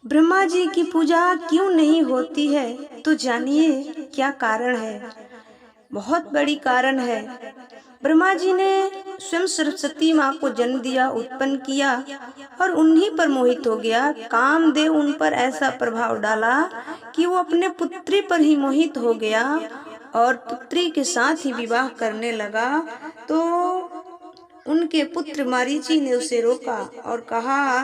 ब्रह्मा जी की पूजा क्यों नहीं होती है? तो जानिए क्या कारण है। बहुत बड़ी कारण है। ब्रह्मा जी ने स्वयं सरस्वती माँ को जन्म दिया, उत्पन्न किया और उन्हीं पर मोहित हो गया। कामदेव उन पर ऐसा प्रभाव डाला कि वो अपने पुत्री पर ही मोहित हो गया और पुत्री के साथ ही विवाह करने लगा। तो उनके पुत्र मरीचि ने उसे रोका और कहा,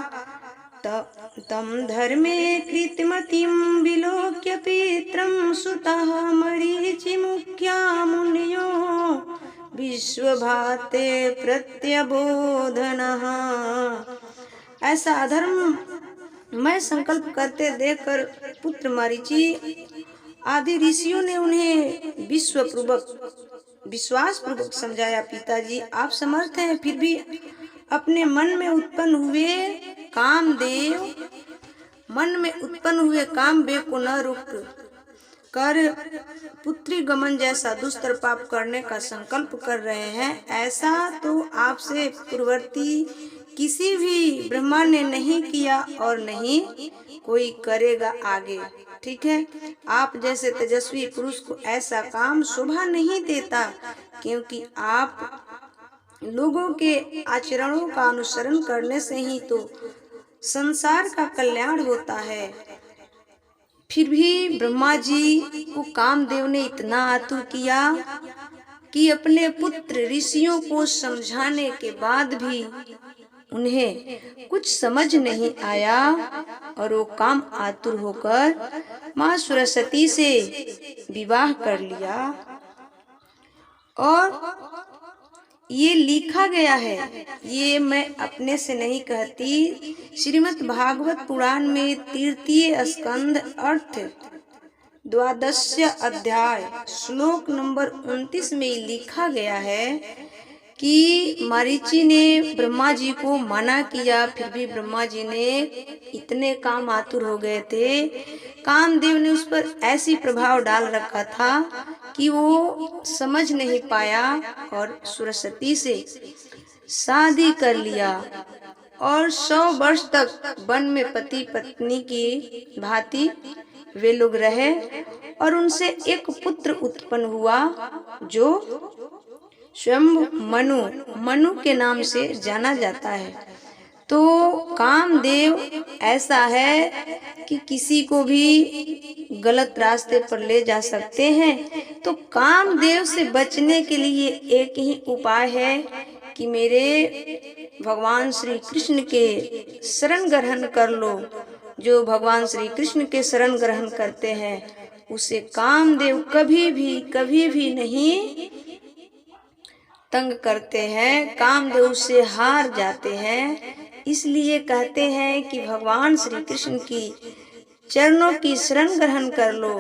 तम धर्मे कृतमतिं विलोक्य पित्रं सुतः मरीचि मुख्या मुनयो विश्वभाते प्रत्यबोधनः। ऐसा अधर्म मैं संकल्प करते देखकर पुत्र मरीचि आदि ऋषियों ने उन्हें विश्वास पूर्वक समझाया, पिताजी आप समर्थ हैं, फिर भी अपने मन में उत्पन्न हुए कामदेव को न रुक कर पुत्री गमन जैसा दुष्तर पाप करने का संकल्प कर रहे हैं। ऐसा तो आपसे पूर्ववर्ती किसी भी ब्रह्मा ने नहीं किया और नहीं कोई करेगा आगे। ठीक है, आप जैसे तेजस्वी पुरुष को ऐसा काम शोभा नहीं देता, क्योंकि आप लोगों के आचरणों का अनुसरण करने से ही तो संसार का कल्याण होता है। फिर भी ब्रह्मा जी को कामदेव ने इतना आतुर किया कि अपने पुत्र ऋषियों को समझाने के बाद भी उन्हें कुछ समझ नहीं आया और वो काम आतुर होकर माँ सरस्वती से विवाह कर लिया। और ये लिखा गया है, ये मैं अपने से नहीं कहती, श्रीमद् भागवत पुराण में तृतीय स्कंध अर्थ 12 अध्याय श्लोक नंबर 29 में लिखा गया है कि मरीचि ने ब्रह्मा जी को मना किया, फिर भी ब्रह्मा जी ने इतने काम आतुर हो गए थे, कामदेव ने उस पर ऐसी प्रभाव डाल रखा था कि वो समझ नहीं पाया और सरस्वती से शादी कर लिया और 100 वर्ष तक वन में पति पत्नी की भांति वे लोग रहे और उनसे एक पुत्र उत्पन्न हुआ जो स्वयं मनु के नाम से जाना जाता है। तो कामदेव ऐसा है कि किसी को भी गलत रास्ते पर ले जा सकते हैं। तो कामदेव से बचने के लिए एक ही उपाय है कि मेरे भगवान श्री कृष्ण के शरण ग्रहण कर लो। जो भगवान श्री कृष्ण के शरण ग्रहण करते हैं उसे कामदेव कभी भी नहीं तंग करते हैं, कामदेव से हार जाते हैं। इसलिए कहते हैं कि भगवान श्री कृष्ण की चरणों की शरण ग्रहण कर लो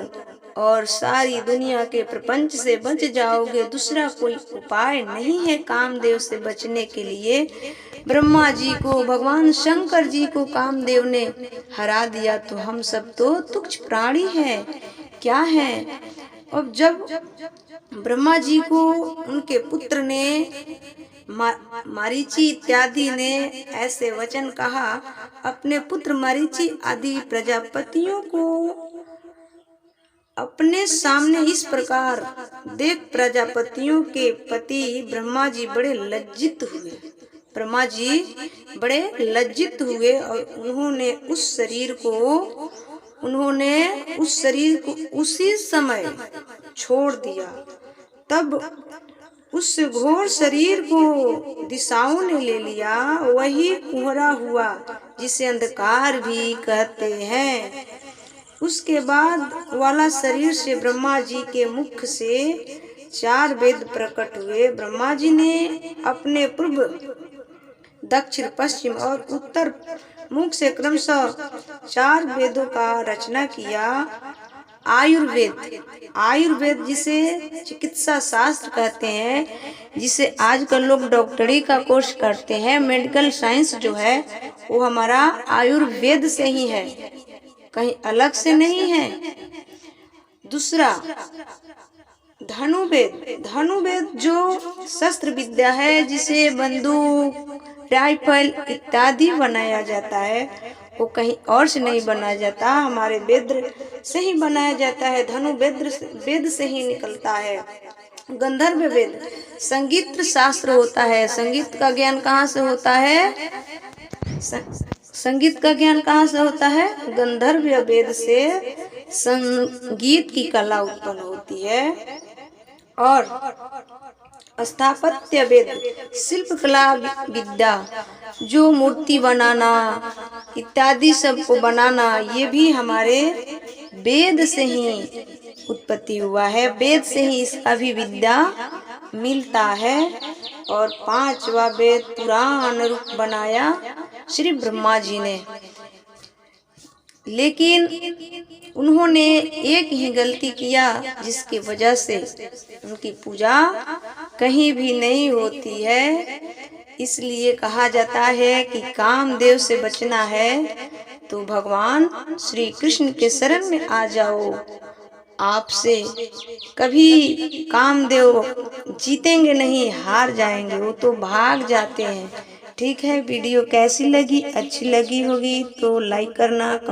और सारी दुनिया के प्रपंच से बच जाओगे। दूसरा कोई उपाय नहीं है कामदेव से बचने के लिए। ब्रह्मा जी को, भगवान शंकर जी को कामदेव ने हरा दिया तो हम सब तो तुच्छ प्राणी हैं, क्या है। अब जब ब्रह्मा जी को उनके पुत्र ने मरीचि इत्यादि ने ऐसे वचन कहा, अपने पुत्र मरीचि आदि प्रजापतियों को अपने सामने इस प्रकार देख प्रजापतियों के पति ब्रह्मा जी बड़े लज्जित हुए। ब्रह्मा जी बड़े लज्जित हुए और उन्होंने उस शरीर को उसी समय छोड़ दिया। तब उस घोर शरीर को दिशाओं ने ले लिया, वही कुहरा हुआ जिसे अंधकार भी कहते हैं। उसके बाद वाला शरीर से ब्रह्मा जी के मुख से 4 वेद प्रकट हुए। ब्रह्मा जी ने अपने पूर्व, दक्षिण, पश्चिम और उत्तर मुख से क्रमशः 4 वेदों का रचना किया। आयुर्वेद जिसे चिकित्सा शास्त्र कहते हैं, जिसे आजकल लोग डॉक्टरी का कोर्स करते हैं, मेडिकल साइंस जो है वो हमारा आयुर्वेद से ही है, कहीं अलग से नहीं है। दूसरा धनुर्वेद जो शस्त्र विद्या है, जिसे बंदूक, राइफल इत्यादि बनाया जाता है, वो कहीं और से नहीं बनाया जाता, हमारे वेद से ही बनाया जाता है। धनु वेद से ही निकलता है। गंधर्व वेद संगीत शास्त्र होता है। संगीत का ज्ञान कहाँ से होता है? संगीत का ज्ञान कहाँ से होता है? गंधर्व वेद से संगीत की कला उत्पन्न होती है। और स्थापत्य वेद शिल्प कला विद्या, जो मूर्ति बनाना इत्यादि सब को बनाना, ये भी हमारे वेद से ही उत्पत्ति हुआ है। वेद से ही इसका भी विद्या मिलता है। और 5वां वेद पुराण रूप बनाया श्री ब्रह्मा जी ने। लेकिन उन्होंने एक ही गलती किया, जिसकी वजह से उनकी पूजा कहीं भी नहीं होती है। इसलिए कहा जाता है कि कामदेव से बचना है तो भगवान श्री कृष्ण के शरण में आ जाओ। आपसे कभी कामदेव जीतेंगे नहीं, हार जाएंगे, वो तो भाग जाते हैं। ठीक है, वीडियो कैसी लगी? अच्छी लगी होगी तो लाइक करना।